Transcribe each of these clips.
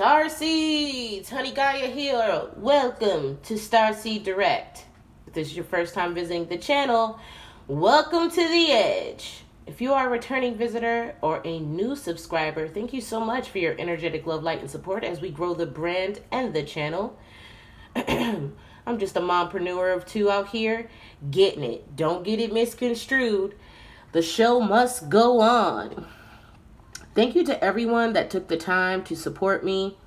Starseeds, Honey Gaia here. Welcome to Starseed Direct. If this is your first time visiting the channel, welcome to the edge. If you are a returning visitor or a new subscriber, thank you so much for your energetic love, light, and support as we grow the brand and the channel. I'm just a mompreneur of two out here, getting it. Don't get it misconstrued. The show must go on. Thank you to everyone that took the time to support me,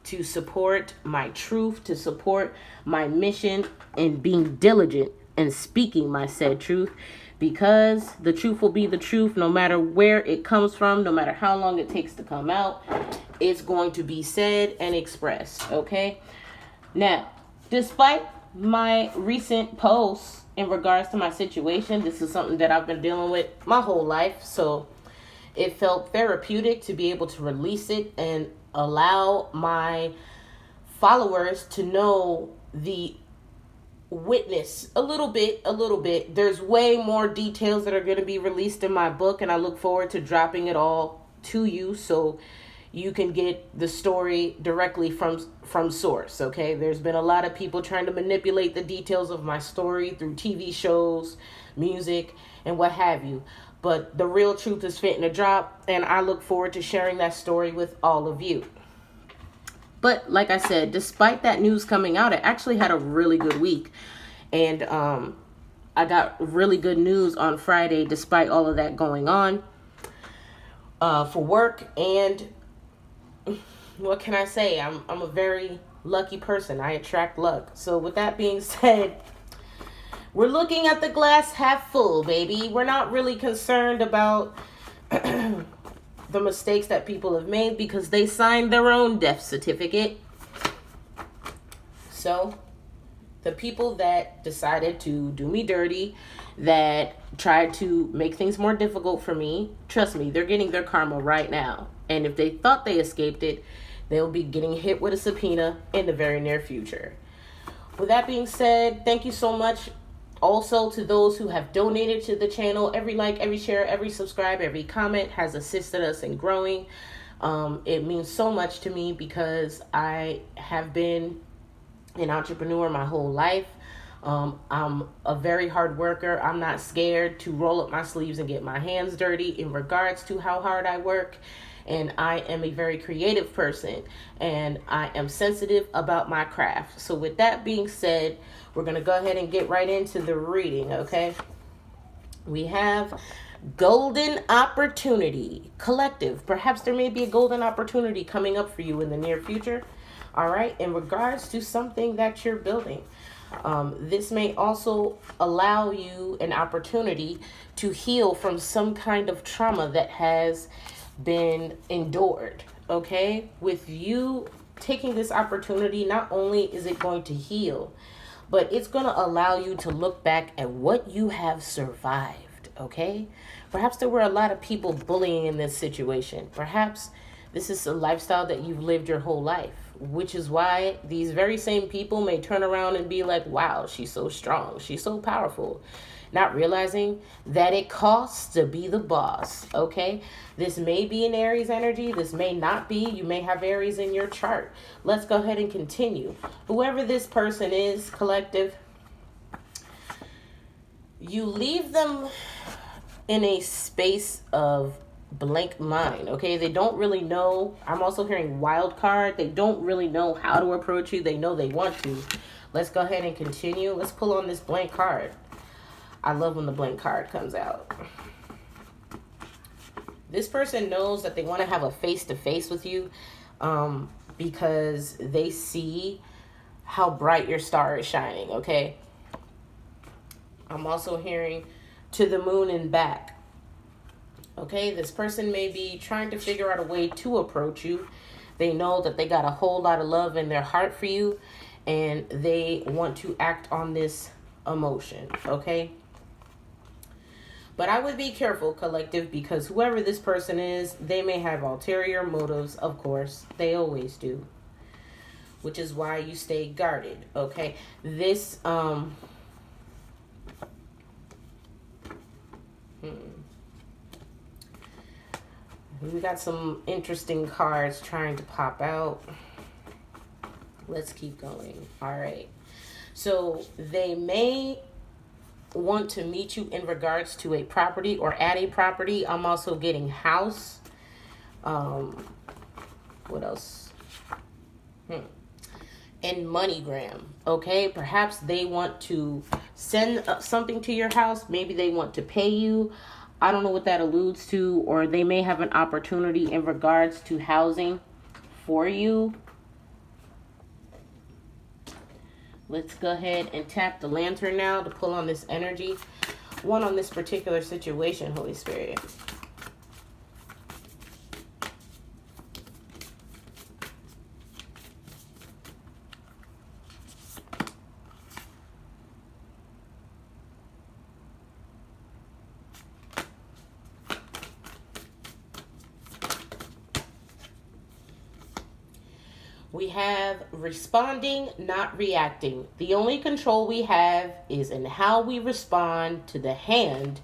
to support my truth, to support my mission, and being diligent and speaking my said truth, because the truth will be the truth no matter where it comes from, no matter how long it takes to come out. It's going to be said and expressed, okay? Now, despite my recent posts in regards to my situation, this is something that I've been dealing with my whole life, so it felt therapeutic to be able to release it and allow my followers to know the witness a little bit. There's way more details that are going to be released in my book, and I look forward to dropping it all to you so you can get the story directly from source, okay? There's been a lot of people trying to manipulate the details of my story through TV shows, music, and what have you. But the real truth is fitting to drop, and I look forward to sharing that story with all of you. But like I said, despite that news coming out, I actually had a really good week. And I got really good news on Friday despite all of that going on for work. And what can I say? I'm a very lucky person. I attract luck. So with that being said, we're looking at the glass half full, baby. We're not really concerned about the mistakes that people have made because they signed their own death certificate. So the people that decided to do me dirty, that tried to make things more difficult for me, trust me, they're getting their karma right now. And if they thought they escaped it, they'll be getting hit with a subpoena in the very near future. With that being said, thank you so much. Also, to those who have donated to the channel, every like, every share, every subscribe, every comment has assisted us in growing. It means so much to me because I have been an entrepreneur my whole life. I'm a very hard worker. I'm not scared to roll up my sleeves and get my hands dirty in regards to how hard I work. And I am a very creative person, and I am sensitive about my craft. So with that being said, we're going to go ahead and get right into the reading, okay? We have golden opportunity. Collective. Perhaps there may be a golden opportunity coming up for you in the near future, all right, in regards to something that you're building. This may also allow you an opportunity to heal from some kind of trauma that has been endured, okay? With you taking this opportunity, not only is it going to heal, but it's going to allow you to look back at what you have survived, okay? Perhaps there were a lot of people bullying in this situation. Perhaps this is a lifestyle that you've lived your whole life, which is why these very same people may turn around and be like, wow, she's so strong, she's so powerful. Not realizing that it costs to be the boss, okay? This may be an Aries energy. This may not be. You may have Aries in your chart. Let's go ahead and continue. Whoever this person is, collective, you leave them in a space of blank mind, okay? They don't really know. I'm also hearing wild card. They don't really know how to approach you. They know they want to. Let's go ahead and continue. Let's pull on this blank card. I love when the blank card comes out. This person knows that they want to have a face-to-face with you because they see how bright your star is shining, okay? I'm also hearing to the moon and back. Okay, this person may be trying to figure out a way to approach you. They know that they got a whole lot of love in their heart for you, and they want to act on this emotion, okay? But I would be careful, collective, because whoever this person is, they may have ulterior motives, of course. They always do. Which is why you stay guarded, okay? This, We got some interesting cards trying to pop out. Let's keep going. All right. So they may want to meet you in regards to a property or at a property. I'm also getting house. What else? And MoneyGram. Okay, perhaps they want to send something to your house. Maybe they want to pay you. I don't know what that alludes to. Or they may have an opportunity in regards to housing for you. Let's go ahead and tap the lantern now to pull on this energy. One on this particular situation, Holy Spirit. We have responding, not reacting. The only control we have is in how we respond to the hand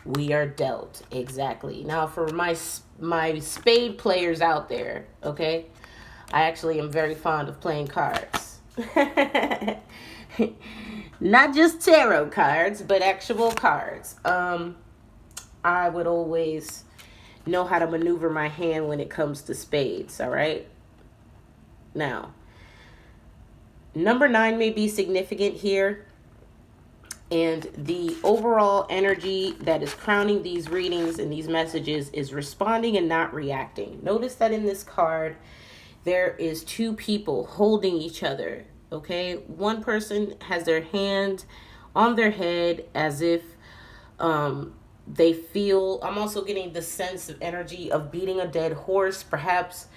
we are dealt. Exactly. Now, for my spade players out there, okay, I actually am very fond of playing cards. Not just tarot cards, but actual cards. I would always know how to maneuver my hand when it comes to spades, all right? Now, number 9 may be significant here, and the overall energy that is crowning these readings and these messages is responding and not reacting. Notice that in this card, there is 2 people holding each other, okay? One person has their hand on their head as if they feel, I'm also getting the sense of energy of beating a dead horse, perhaps.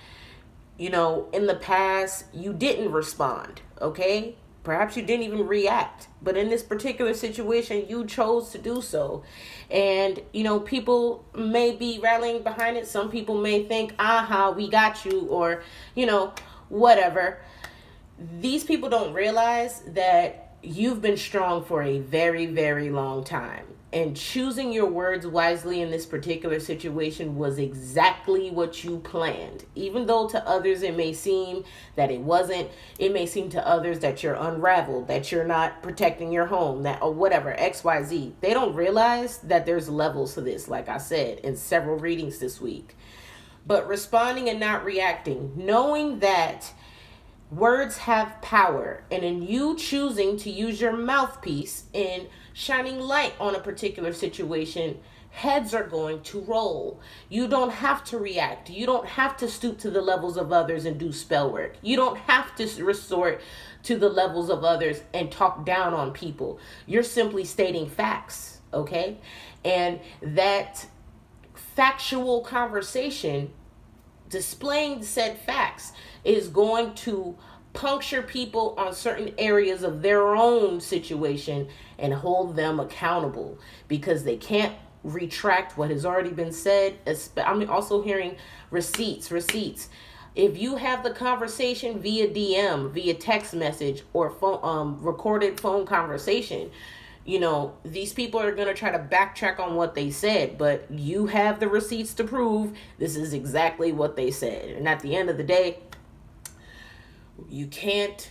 You know, in the past, you didn't respond, okay? Perhaps you didn't even react. But in this particular situation, you chose to do so. And, you know, people may be rallying behind it. Some people may think, aha, we got you, or, you know, whatever. These people don't realize that you've been strong for a very, very long time. And choosing your words wisely in this particular situation was exactly what you planned. Even though to others it may seem that it wasn't, it may seem to others that you're unraveled, that you're not protecting your home, that or whatever, XYZ. They don't realize that there's levels to this, like I said, in several readings this week. But responding and not reacting, knowing that words have power, and in you choosing to use your mouthpiece in shining light on a particular situation, heads are going to roll. You don't have to react. You don't have to stoop to the levels of others and do spell work. You don't have to resort to the levels of others and talk down on people. You're simply stating facts, okay? And that factual conversation, displaying said facts, is going to puncture people on certain areas of their own situation and hold them accountable, because they can't retract what has already been said. I'm also hearing receipts. If you have the conversation via DM, via text message, or phone, recorded phone conversation, you know, these people are going to try to backtrack on what they said, but you have the receipts to prove this is exactly what they said. And at the end of the day, you can't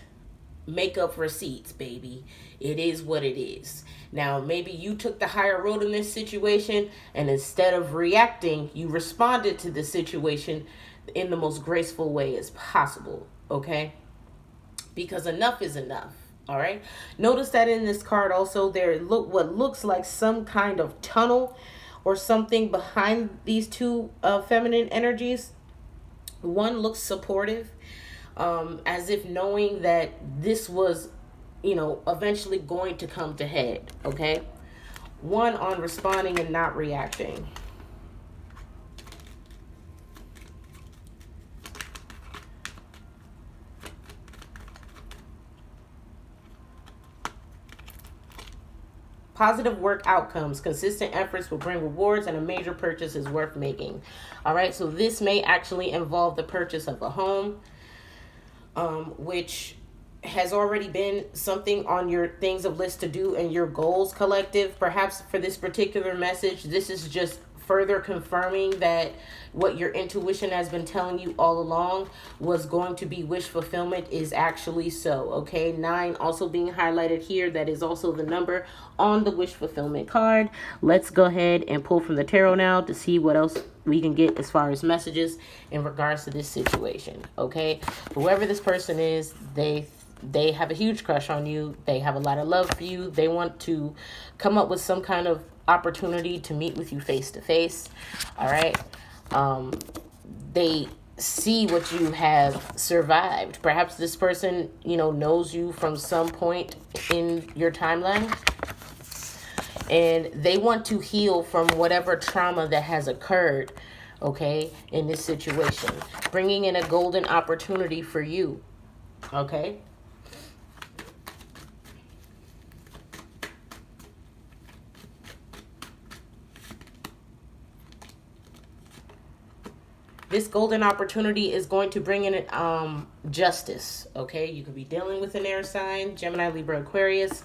make up receipts, baby. It is what it is. Now, maybe you took the higher road in this situation, and instead of reacting, you responded to the situation in the most graceful way as possible, okay? Because enough is enough, all right? Notice that in this card also, there what looks like some kind of tunnel or something behind these 2 feminine energies. One looks supportive, as if knowing that this was, you know, eventually going to come to head, okay? One on responding and not reacting. Positive work outcomes. Consistent efforts will bring rewards, and a major purchase is worth making. All right, so this may actually involve the purchase of a home, which has already been something on your things of list to do and your goals collective. Perhaps for this particular message, this is just further confirming that what your intuition has been telling you all along was going to be wish fulfillment is actually so. Okay, 9 also being highlighted here. That is also the number on the wish fulfillment card. Let's go ahead and pull from the tarot now to see what else we can get as far as messages in regards to this situation. Okay, whoever this person is, they have a huge crush on you. They have a lot of love for you. They want to come up with some kind of opportunity to meet with you face to face. All right. They see what you have survived. Perhaps this person, knows you from some point in your timeline, and they want to heal from whatever trauma that has occurred, okay, in this situation, bringing in a golden opportunity for you, okay? This golden opportunity is going to bring in justice, okay? You could be dealing with an air sign, Gemini, Libra, Aquarius,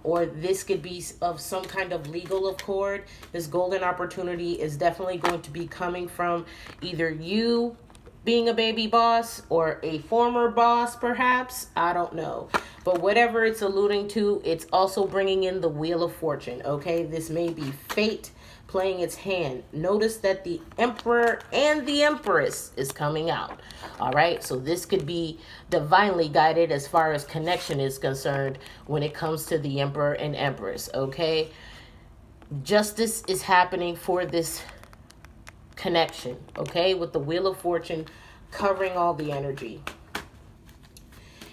or this could be of some kind of legal accord. This golden opportunity is definitely going to be coming from either you being a baby boss or a former boss, perhaps. I don't know. But whatever it's alluding to, it's also bringing in the Wheel of Fortune, okay? This may be fate playing its hand. Notice that the Emperor and the Empress is coming out. All right, so this could be divinely guided as far as connection is concerned when it comes to the Emperor and Empress, okay? Justice is happening for this connection, okay, with the Wheel of Fortune covering all the energy.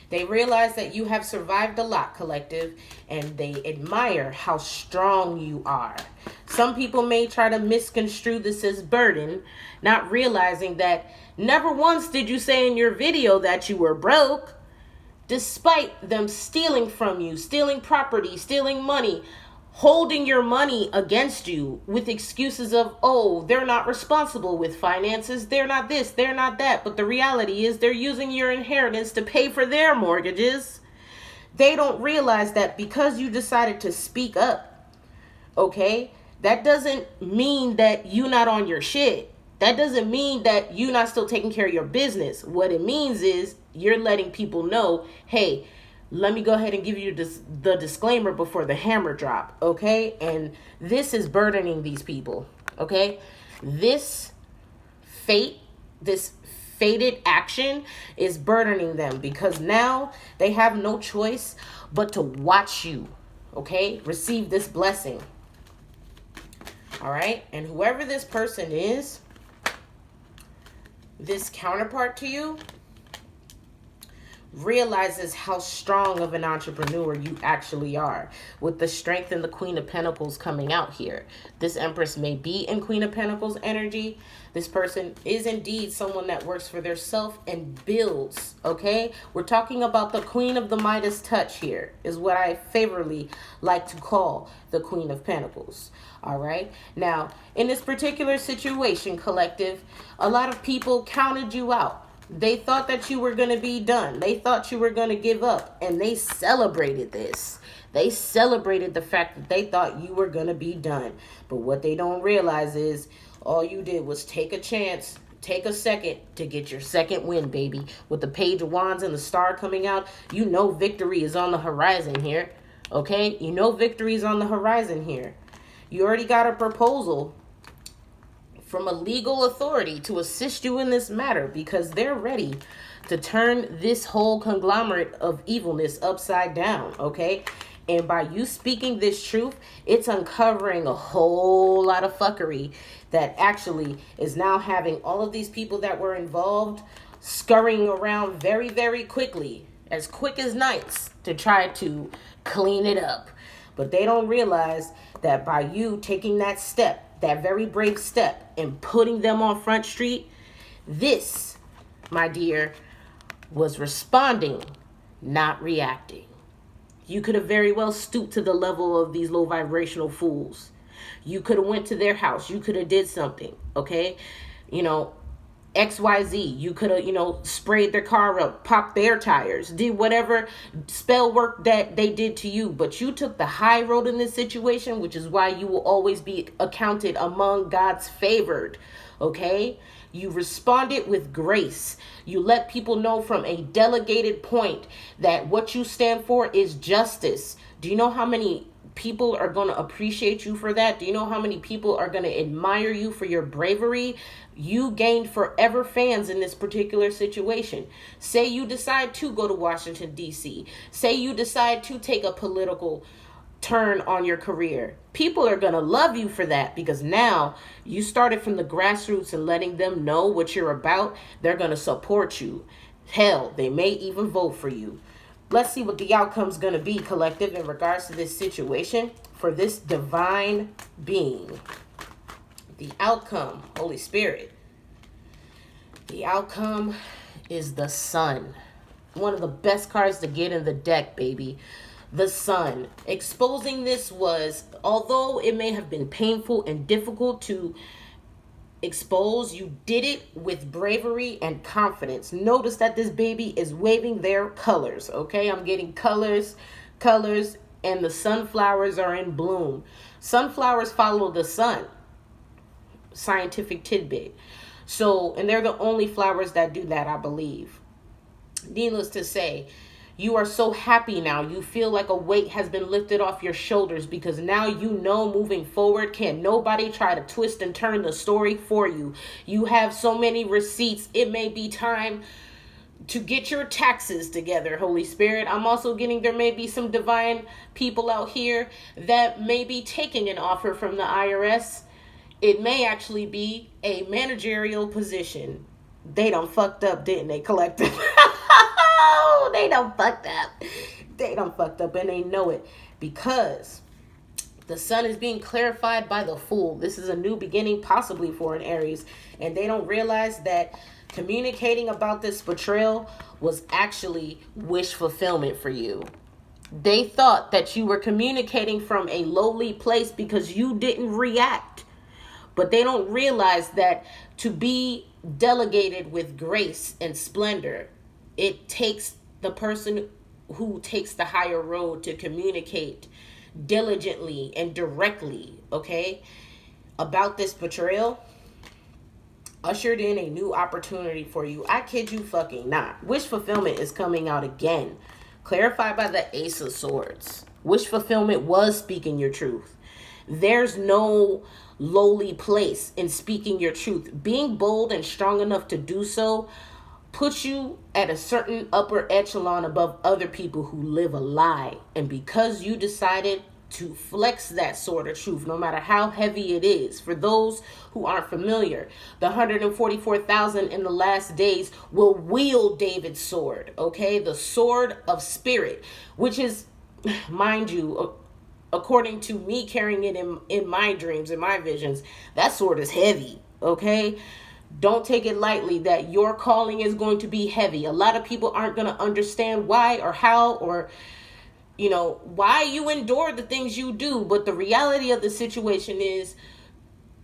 They realize that you have survived a lot, collective, and they admire how strong you are. Some people may try to misconstrue this as burden, not realizing that never once did you say in your video that you were broke, despite them stealing from you, stealing property, stealing money, holding your money against you with excuses of, oh, they're not responsible with finances, they're not this, they're not that. But the reality is they're using your inheritance to pay for their mortgages. They don't realize that because you decided to speak up, okay, that doesn't mean that you're not on your shit. That doesn't mean that you're not still taking care of your business. What it means is you're letting people know, hey, let me go ahead and give you the disclaimer before the hammer drop, okay? And this is burdening these people, okay? This fated action is burdening them because now they have no choice but to watch you, okay? Receive this blessing, all right? And whoever this person is, this counterpart to you, realizes how strong of an entrepreneur you actually are with the strength and the Queen of Pentacles coming out here. This Empress may be in Queen of Pentacles energy. This person is indeed someone that works for their self and builds, okay? We're talking about the Queen of the Midas touch here is what I favorably like to call the Queen of Pentacles, all right? Now, in this particular situation, collective, a lot of people counted you out. They thought that you were going to be done. They thought you were going to give up. And they celebrated this. They celebrated the fact that they thought you were going to be done. But what they don't realize is all you did was take a chance, take a second to get your second win, baby. With the Page of Wands and the Star coming out, you know victory is on the horizon here. Okay? You know victory is on the horizon here. You already got a proposal from a legal authority to assist you in this matter because they're ready to turn this whole conglomerate of evilness upside down, okay? And by you speaking this truth, it's uncovering a whole lot of fuckery that actually is now having all of these people that were involved scurrying around very, very quickly, as quick as nights, to try to clean it up. But they don't realize that by you taking that step, that very brave step, and putting them on Front Street, this, my dear, was responding, not reacting. You could have very well stooped to the level of these low vibrational fools. You could have went to their house. You could have did something, okay? XYZ. You could have, sprayed their car up, popped their tires, did whatever spell work that they did to you. But you took the high road in this situation, which is why you will always be accounted among God's favored. Okay? You responded with grace. You let people know from a delegated point that what you stand for is justice. Do you know how many people are going to appreciate you for that? Do you know how many people are going to admire you for your bravery? You gained forever fans in this particular situation. Say you decide to go to Washington, D.C. Say you decide to take a political turn on your career. People are going to love you for that, because now you started from the grassroots and letting them know what you're about. They're going to support you. Hell, they may even vote for you. Let's see what the outcome's going to be, collective, in regards to this situation for this divine being. The outcome, Holy Spirit. The outcome is the Sun. One of the best cards to get in the deck, baby. The Sun. Exposing this was, although it may have been painful and difficult to expose, you did it with bravery and confidence. Notice that this baby is waving their colors. Okay, I'm getting colors, and the sunflowers are in bloom. Sunflowers follow the sun. Scientific tidbit. So, and they're the only flowers that do that, I believe. Needless to say, you are so happy now. You feel like a weight has been lifted off your shoulders, because now you know moving forward, can nobody try to twist and turn the story for you. You have so many receipts. It may be time to get your taxes together, Holy Spirit. I'm also getting there may be some divine people out here that may be taking an offer from the IRS. It may actually be a managerial position. They done fucked up, didn't they, collective? They done fucked up. They done fucked up, and they know it, because the Sun is being clarified by the Fool. This is a new beginning, possibly for an Aries, and they don't realize that communicating about this betrayal was actually wish fulfillment for you. They thought that you were communicating from a lowly place because you didn't react. But they don't realize that to be delegated with grace and splendor, it takes the person who takes the higher road to communicate diligently and directly, okay, about this betrayal. Ushered in a new opportunity for you. I kid you fucking not. Wish fulfillment is coming out again. Clarified by the Ace of Swords. Wish fulfillment was speaking your truth. There's no lowly place in speaking your truth. Being bold and strong enough to do so puts you at a certain upper echelon above other people who live a lie. And because you decided to flex that sort of truth, no matter how heavy it is. For those who aren't familiar, the 144,000 in the last days will wield David's sword, okay? The sword of spirit, which is, mind you, according to me carrying it in my dreams, in my visions, that sword is heavy, okay? Don't take it lightly that your calling is going to be heavy. A lot of people aren't going to understand why or how or, you know, why you endure the things you do. But the reality of the situation is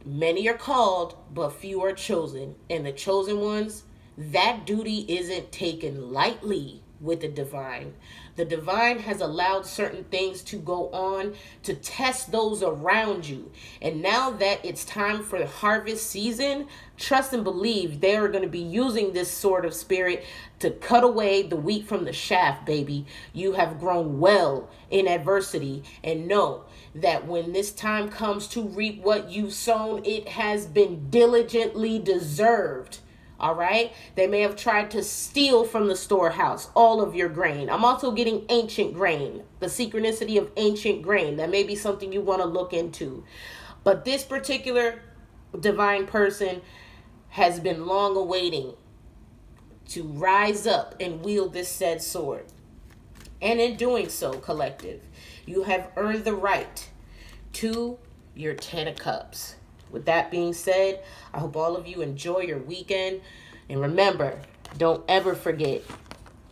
many are called, but few are chosen. And the chosen ones, that duty isn't taken lightly with the divine. The divine has allowed certain things to go on to test those around you. And now that it's time for the harvest season, trust and believe they are going to be using this sword of spirit to cut away the wheat from the shaft, baby. You have grown well in adversity, and know that when this time comes to reap what you've sown, it has been diligently deserved. All right. They may have tried to steal from the storehouse all of your grain. I'm also getting ancient grain, the synchronicity of ancient grain. That may be something you want to look into. But this particular divine person has been long awaiting to rise up and wield this said sword. And in doing so, collective, you have earned the right to your 10 of Cups. With that being said, I hope all of you enjoy your weekend. And remember, don't ever forget,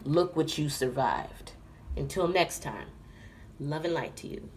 look what you survived. Until next time, love and light to you.